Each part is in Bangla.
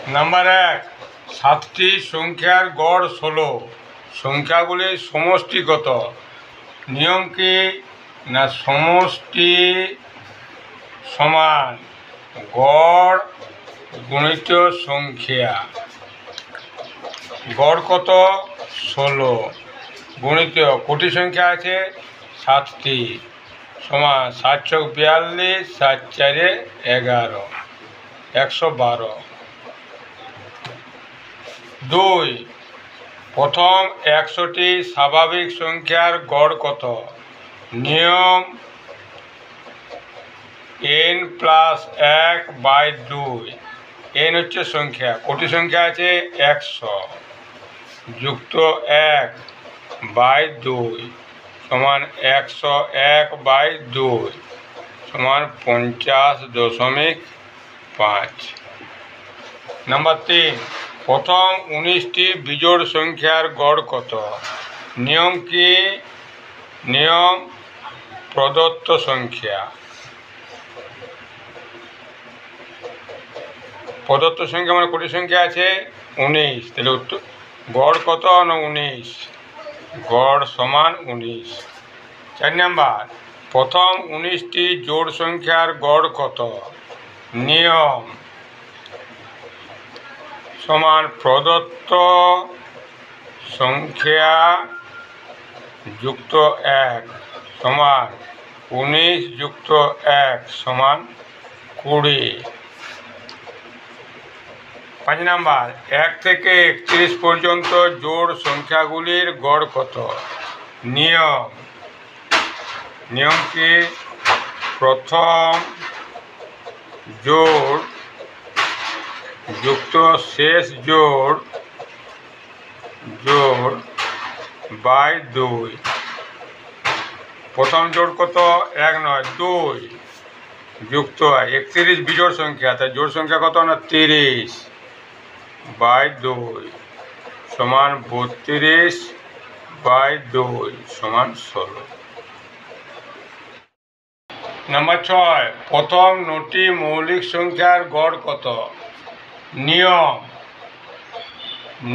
নাম্বার 1, 7টি সংখ্যার গড় 16। সংখ্যাগুলির সমষ্টি কত? নিয়ম কি? না সমষ্টি সমান গড় গুণিত সংখ্যা। গড় কত? 16 গুণিত কোটি সংখ্যা আছে 7টি সমান 7 চৌক 42, 7 4 11, 112। 2, প্রথম 100টি স্বাভাবিক সংখ্যার গড় কত? নিয়ম n+1/2। n হচ্ছে সংখ্যা, কোটি সংখ্যা আছে 100 যুক্ত 1/2 সমান 101/2 সমান 50.5। নাম্বার 3, প্রথম 19টি বিজোড় সংখ্যার গড় কত? নিয়ম কি? নিয়ম প্রদত্ত সংখ্যা। প্রদত্ত সংখ্যা মানে কোটি সংখ্যা আছে 19, তাহলে উত্তর গড় কত? না 19, গড় সমান 19। 4 নাম্বার, প্রথম 19টি জোড় সংখ্যার গড় কত? নিয়ম সমান প্রদত্ত সংখ্যা যুক্ত 1 সমান 19 যুক্ত 1 সমান 20। 5 নাম্বার, 1 থেকে 31 পর্যন্ত জোড় সংখ্যাগুলির গড় কত? নিয়ম কি? প্রথম জোড় যুক্ত শেষ জোড় বাই 2। প্রথম জোড় কত? 1 নয় 2 যুক্ত 31 বিজোড় সংখ্যা, তাই জোড় সংখ্যা কত? না 30/2 সমান 32/2 সমান 16। নাম্বার 6, প্রথম 9টি মৌলিক সংখ্যার গড় কত?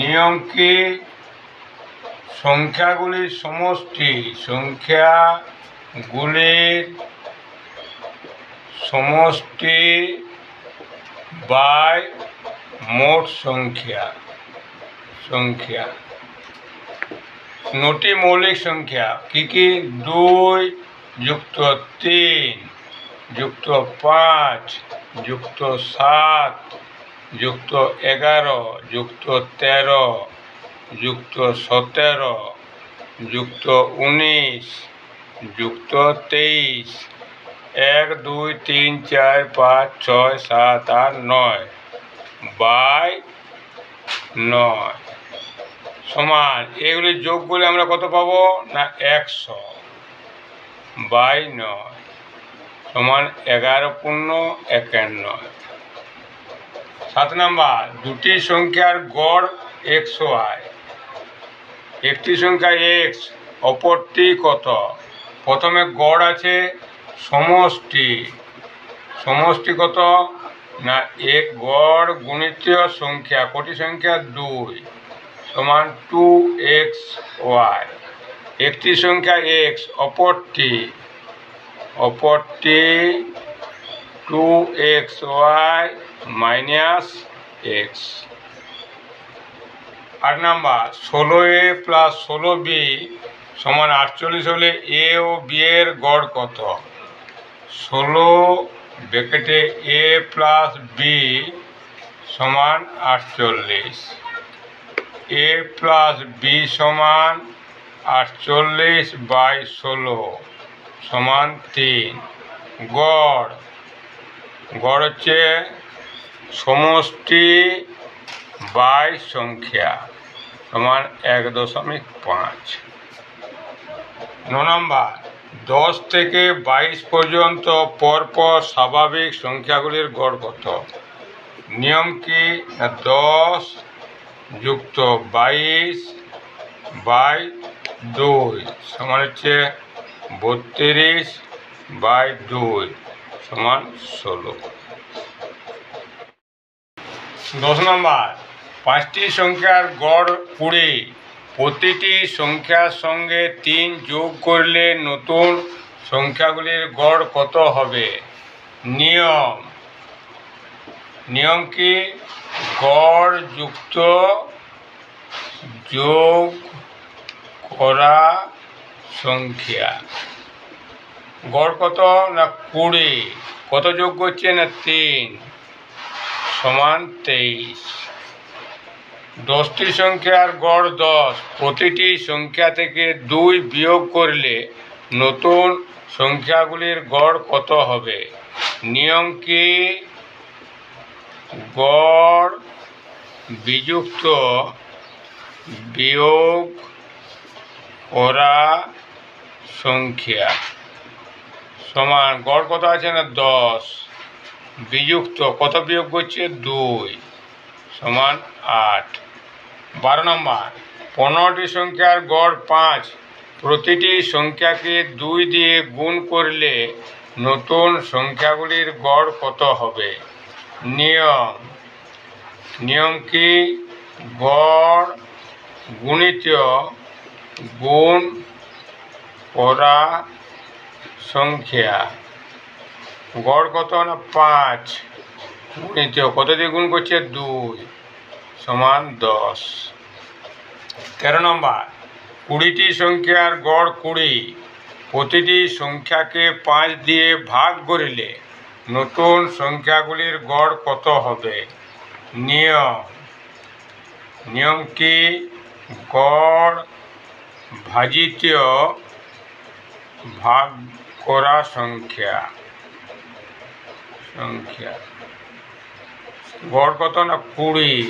নিয়ম কি? সংখ্যাগুলির সমষ্টি বাই মোট সংখ্যা। 9টি মৌলিক সংখ্যা কি কি? 2 যুক্ত 3 যুক্ত 5 যুক্ত 7 যুক্ত 11 যুক্ত 13 যুক্ত 17 যুক্ত 19 যুক্ত 23, 1 2 3 4 5 6 7 8 9 বাই 9 সমান, এগুলি যোগ করলে আমরা কত পাবো? না 100/9 সমান 11×51। 7 নাম্বার, দুটি সংখ্যার গড় xy। একটি সংখ্যা x, অপরটি কত? প্রথমে গড় আছে, সমষ্টি কত? না গড় গুণিত সংখ্যা, কোটি সংখ্যা 2 সমান 2xy। একটি সংখ্যা x, অপরটি 2xy - x। 8 number, 16a + 16b সমান 48 হলে a ও b এর গড় কত? 16 ব্র্যাকেটে a + b সমান 48, a + b সমান 48/16 সমান 3। গড় হচ্ছে সমষ্টি বাই সংখ্যা সমান 1.5। 9 নাম্বার, 10 থেকে 22 পর্যন্ত পরপর স্বাভাবিক সংখ্যাগুলির গড় কত? নিয়ম কি? 10 যুক্ত 22/2 সমান হচ্ছে 32/2 সমান 16। 10 নম্বর, 5টি সংখ্যার গড় 20, প্রতিটি সংখ্যার সঙ্গে 3 যোগ করলে নতুন সংখ্যাগুলির গড় কত হবে? নিয়ম কি? গড় যুক্ত যোগ করা সংখ্যা। গড় কত? না 20, কত যোগ করছে? না 3 সমান 23। 10টি সংখ্যার গড় 10, প্রতিটি সংখ্যা থেকে 2 বিয়োগ করলে নতুন সংখ্যাগুলির গড় কত হবে? নিয়ম কি? গড় বিযুক্ত বিয়োগ করা সংখ্যা সমান গড় কত আছে? না 10, বিযুক্ত কত বিয়োগ করছে? 2 সমান 8। 12 নম্বর, 15টি সংখ্যার গড় 5, প্রতিটি সংখ্যাকে 2 দিয়ে গুণ করলে নতুন সংখ্যাগুলির গড় কত হবে? নিয়ম কি? গড় গুণিত গুণ করা সংখ্যা। গড় কত? না 5, গুণিত কত দিয়ে গুণ করছে? 2 সমান 10। 13 নম্বর, 20টি সংখ্যার গড় 20, প্রতিটি সংখ্যাকে 5 দিয়ে ভাগ করলে নতুন সংখ্যাগুলির গড় কত হবে? নিয়ম কি? গড় ভাজিত ভাগ করা সংখ্যা। গড় কত? না 20,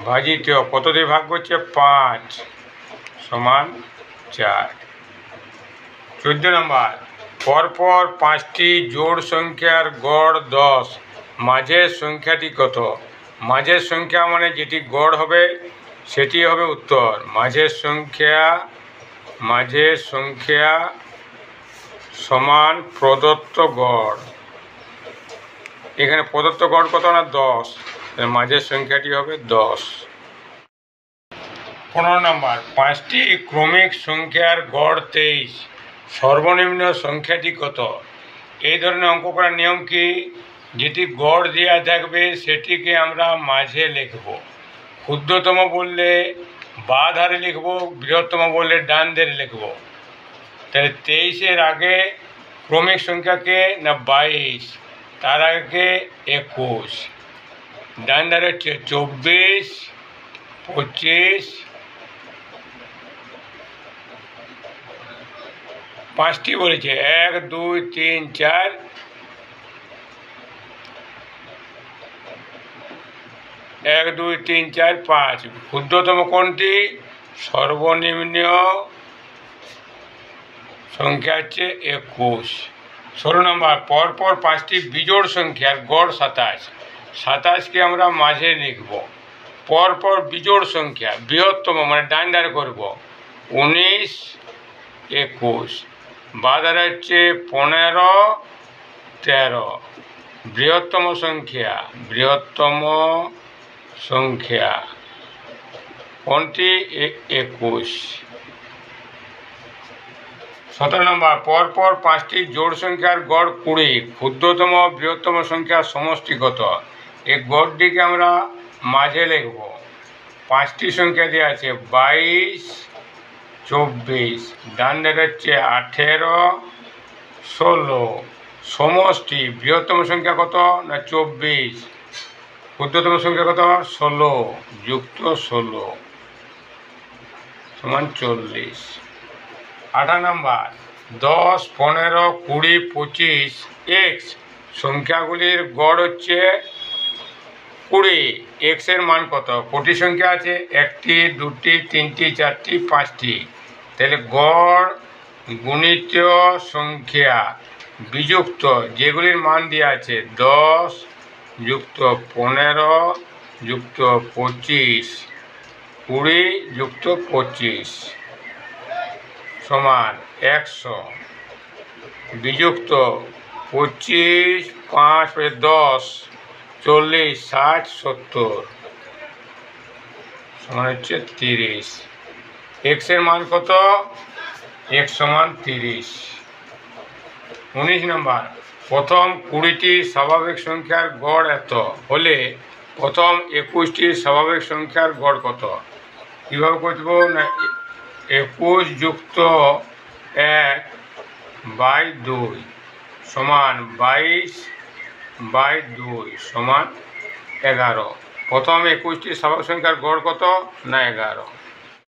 ভাজিত কত দিয়ে ভাগ করছে? 5 সমান 4। 14 নম্বর, পরপর 5টি জোড় সংখ্যার গড় 10, মাঝের সংখ্যাটি কত? মাঝের সংখ্যা মানে যেটি গড় হবে সেটি হবে উত্তর। মাঝের সংখ্যা সমান প্রদত্ত গড়। এখানে প্রদত্ত গড় কত? না 10, মাঝের সংখ্যাটি হবে 10। 15 নম্বর, 5টি ক্রমিক সংখ্যার গড় 23, সর্বনিম্ন সংখ্যাটি কত? এই ধরনের অঙ্ক করার নিয়ম কি? যেটি গড় দেওয়া থাকবে সেটিকে আমরা মাঝে লিখব। ক্ষুদ্রতম বললে বাঁ ধারে লিখব, বৃহত্তম বললে ডান ধারে লিখব। তাহলে 23-এর আগে ক্রমিক সংখ্যাকে? না 22, তার আগে 21, ডান ধারে হচ্ছে 24, 25, 5টি বলেছে 1 2 3 4, 1 2 3 4 5। ক্ষুদ্রতম কোনটি? সর্বনিম্ন সংখ্যা হচ্ছে 21। 16 নম্বর, পরপর 5টি বিজোড় সংখ্যার গড় 27, 27কে আমরা মাঝে লিখব। পরপর বিজোড় সংখ্যা বৃহত্তম মানে ডান ধারে করব, 19 21, বাঁ ধারে হচ্ছে 15 13। বৃহত্তম সংখ্যা কোনটি? 21। 17 নম্বর, পরপর 5টি জোড় সংখ্যার গড় 20, ক্ষুদ্রতম বৃহত্তম সংখ্যার সমষ্টি কত? এই গড়টিকে আমরা মাঝে লিখব। 5টি সংখ্যা দেওয়া আছে 22 24, ডান ধারে হচ্ছে 18 16। সমষ্টি বৃহত্তম সংখ্যা কত? না 24, ক্ষুদ্রতম সংখ্যা কত? 16 যুক্ত 16 সমান 40। 18 নম্বর, 10 15 20 25 x সংখ্যাগুলির গড় হচ্ছে 20, x এর মান কত? কোটি সংখ্যা আছে? 1টি 2টি 3টি 4টি 5টি। তাহলে গড় গুণিত সংখ্যা বিযুক্ত যেগুলির মান দেওয়া আছে 10 যুক্ত 15 যুক্ত 25, 20 যুক্ত 25 সমান 100, বিযুক্ত 25 5 10 40, 60, 70 সমান হচ্ছে 30। এক্স এর মান কত? এক্স সমান 30। 19 নম্বর, প্রথম 20টি স্বাভাবিক সংখ্যার গড় এত হলে প্রথম 21টি স্বাভাবিক সংখ্যার গড় কত? কীভাবে করব না, 21 যুক্ত 1/2 সমান 22/2 সমান 11। প্রথম 21টি স্বাভাবিক সংখ্যার গড় কত? না 11।